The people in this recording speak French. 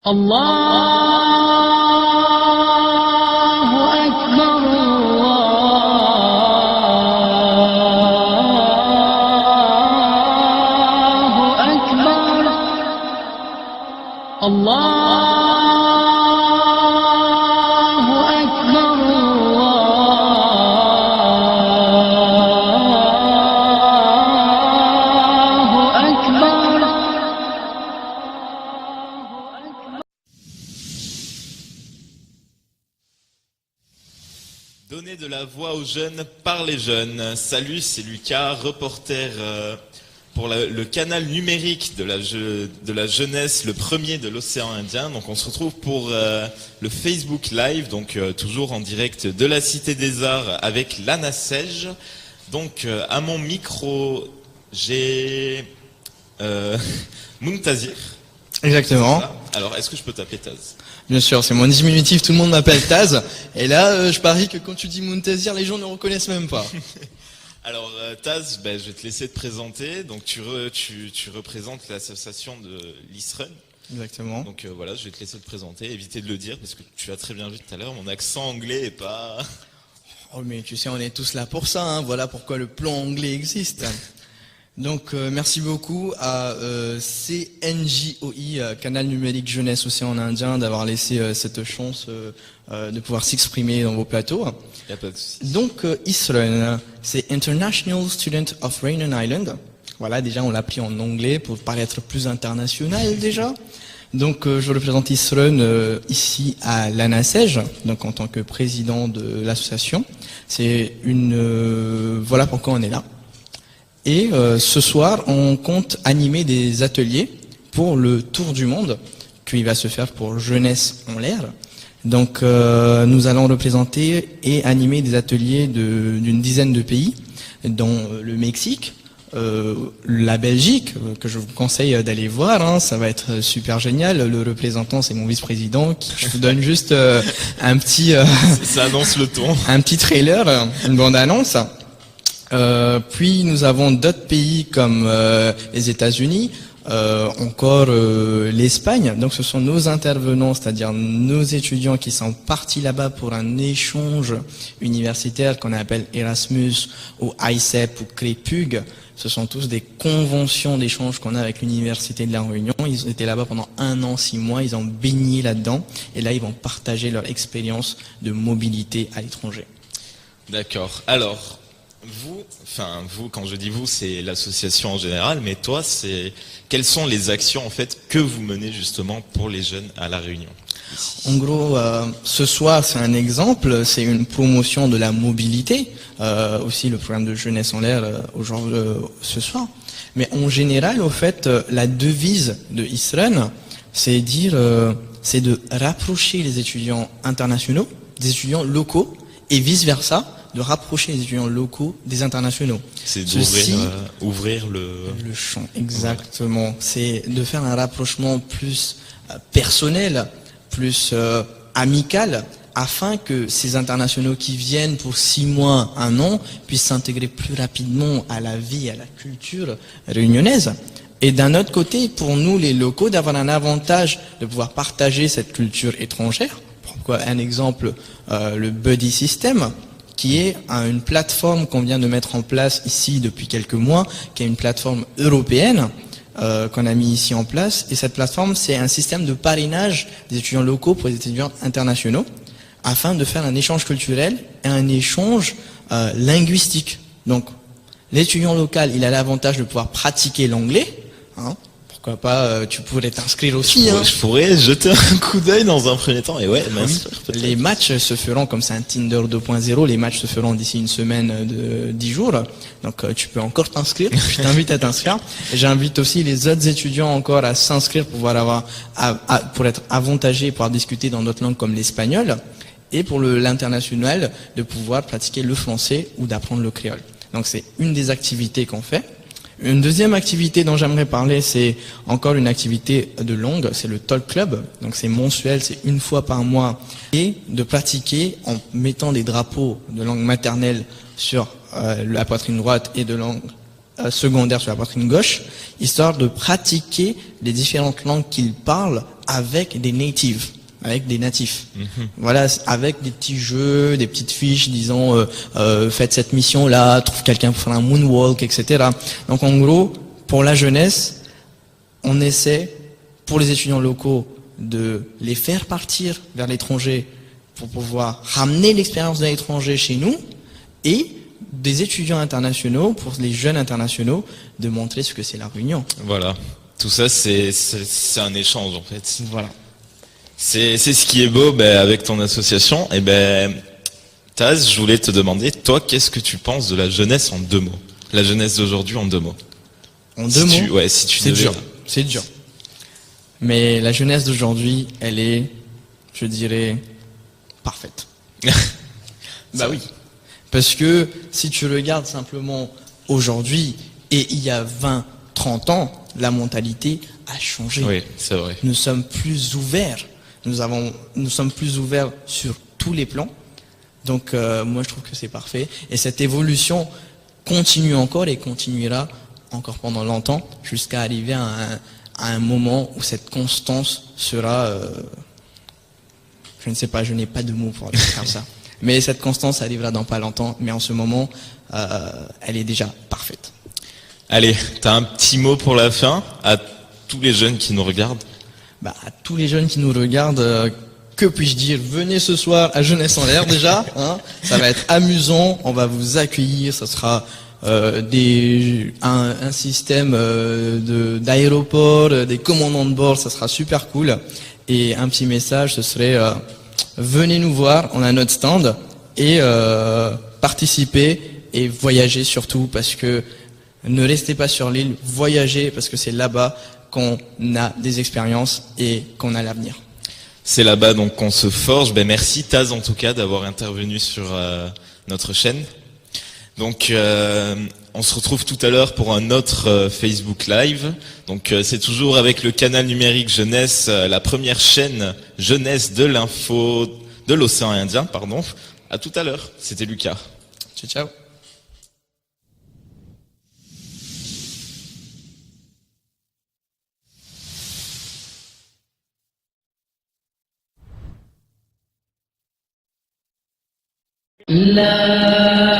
الله أكبر الله أكبر الله أكبر الله أكبر. Donner de la voix aux jeunes par les jeunes. Salut, c'est Lucas, reporter pour le canal numérique de la jeunesse, le premier de l'océan Indien. Donc on se retrouve pour le Facebook Live, donc toujours en direct de la Cité des Arts avec Lana Sej. Donc à mon micro, j'ai Muntazir. Exactement. Alors est-ce que je peux t'appeler Taz? Bien sûr, c'est mon diminutif, tout le monde m'appelle Taz. Et là, je parie que quand tu dis Muntazir, les gens ne reconnaissent même pas. Alors Taz, je vais te laisser te présenter. Donc tu représentes l'association de l'Isrun. Exactement. Donc voilà, je vais te laisser te présenter, éviter de le dire parce que tu as très bien vu tout à l'heure, mon accent anglais est pas... Oh mais tu sais, on est tous là pour ça, hein. Voilà pourquoi le plan anglais existe. Donc merci beaucoup à CNJOI, Canal Numérique Jeunesse Océan Indien, d'avoir laissé cette chance de pouvoir s'exprimer dans vos plateaux. Y a pas de souci. Donc ISRAN, c'est International Student of Reunion Island. Voilà, déjà on l'a pris en anglais pour paraître plus international déjà. Donc je représente ISRAN ici à Lana Sej, donc en tant que président de l'association. C'est voilà pourquoi on est là. Et ce soir, on compte animer des ateliers pour le tour du monde qui va se faire pour Jeunesse en l'air. Donc nous allons représenter et animer des ateliers d'une dizaine de pays, dont le Mexique, la Belgique, que je vous conseille d'aller voir, hein, ça va être super génial. Le représentant, c'est mon vice-président, je vous donne juste un petit... Ça annonce le ton. Un petit trailer, une bande-annonce. Puis nous avons d'autres pays comme les États-Unis, encore l'Espagne. Donc ce sont nos intervenants, c'est-à-dire nos étudiants qui sont partis là-bas pour un échange universitaire qu'on appelle Erasmus ou ICEP ou CREPUG. Ce sont tous des conventions d'échange qu'on a avec l'Université de la Réunion. Ils étaient là-bas pendant 1 an, 6 mois, ils ont baigné là-dedans. Et là, ils vont partager leur expérience de mobilité à l'étranger. D'accord. Alors... vous, quand je dis vous, c'est l'association en général, mais toi, quelles sont les actions en fait que vous menez justement pour les jeunes à La Réunion? En gros, ce soir, c'est un exemple, c'est une promotion de la mobilité, aussi le programme de Jeunesse en l'air ce soir. Mais en général, au fait, la devise de ISRAN, c'est de rapprocher les étudiants internationaux, des étudiants locaux, et vice versa, de rapprocher les étudiants locaux des internationaux. C'est d'ouvrir le champ, exactement. Ouais. C'est de faire un rapprochement plus personnel, plus amical, afin que ces internationaux qui viennent pour 6 mois, 1 an, puissent s'intégrer plus rapidement à la vie, à la culture réunionnaise. Et d'un autre côté, pour nous les locaux, d'avoir un avantage de pouvoir partager cette culture étrangère. Pourquoi un exemple, le Buddy System, qui est une plateforme qu'on vient de mettre en place ici depuis quelques mois, qui est une plateforme européenne qu'on a mis ici en place. Et cette plateforme, c'est un système de parrainage des étudiants locaux pour les étudiants internationaux, afin de faire un échange culturel et un échange linguistique. Donc, l'étudiant local, il a l'avantage de pouvoir pratiquer l'anglais, hein. Pourquoi pas, tu pourrais t'inscrire aussi. Je pourrais jeter un coup d'œil dans un premier temps. Et ouais, les matchs se feront, comme c'est un Tinder 2.0, les matchs se feront d'ici une semaine de 10 jours. Donc tu peux encore t'inscrire. Je t'invite à t'inscrire. J'invite aussi les autres étudiants encore à s'inscrire pour pouvoir pour être avantagés, pouvoir discuter dans d'autres langues comme l'espagnol. Et pour l'international, de pouvoir pratiquer le français ou d'apprendre le créole. Donc c'est une des activités qu'on fait. Une deuxième activité dont j'aimerais parler, c'est encore une activité de langue, c'est le Talk Club. Donc c'est mensuel, c'est 1 fois par mois. Et de pratiquer en mettant des drapeaux de langue maternelle sur la poitrine droite et de langue secondaire sur la poitrine gauche, histoire de pratiquer les différentes langues qu'ils parlent avec des natives, avec des natifs. Voilà, avec des petits jeux, des petites fiches, disons, faites cette mission-là, trouve quelqu'un pour faire un moonwalk, etc. Donc en gros, pour la jeunesse, on essaie, pour les étudiants locaux, de les faire partir vers l'étranger pour pouvoir ramener l'expérience de l'étranger chez nous, et des étudiants internationaux, pour les jeunes internationaux, de montrer ce que c'est la Réunion. Voilà. Tout ça, c'est un échange, en fait. Voilà. C'est ce qui est beau avec ton association. Et Taz, je voulais te demander, toi, qu'est-ce que tu penses de la jeunesse en 2 mots? La jeunesse d'aujourd'hui en 2 mots. En 2 mots, si tu c'est devais- dur. C'est dur. Mais la jeunesse d'aujourd'hui, elle est, je dirais, parfaite. Bah oui. Parce que si tu regardes simplement aujourd'hui et il y a 20, 30 ans, la mentalité a changé. Oui, c'est vrai. Nous sommes plus ouverts. Nous sommes plus ouverts sur tous les plans. Donc moi je trouve que c'est parfait. Et cette évolution continue encore et continuera encore pendant longtemps jusqu'à arriver à un moment où cette constance sera... je ne sais pas, je n'ai pas de mots pour faire ça. Mais cette constance arrivera dans pas longtemps. Mais en ce moment, elle est déjà parfaite. Allez, t'as un petit mot pour la fin à tous les jeunes qui nous regardent? Bah, à tous les jeunes qui nous regardent, que puis-je dire? Venez ce soir à Jeunesse en l'air déjà. Hein, ça va être amusant. On va vous accueillir. Ça sera un système d'aéroport, des commandants de bord. Ça sera super cool. Et un petit message, ce serait venez nous voir. On a notre stand et participez et voyagez surtout parce que ne restez pas sur l'île, voyagez parce que c'est là-bas qu'on a des expériences et qu'on a l'avenir. C'est là-bas donc qu'on se forge. Merci Taz en tout cas d'avoir intervenu sur notre chaîne. Donc on se retrouve tout à l'heure pour un autre Facebook Live. Donc c'est toujours avec le canal numérique Jeunesse, la première chaîne jeunesse de l'info de l'océan Indien, pardon. À tout à l'heure. C'était Lucas. Ciao, ciao. لا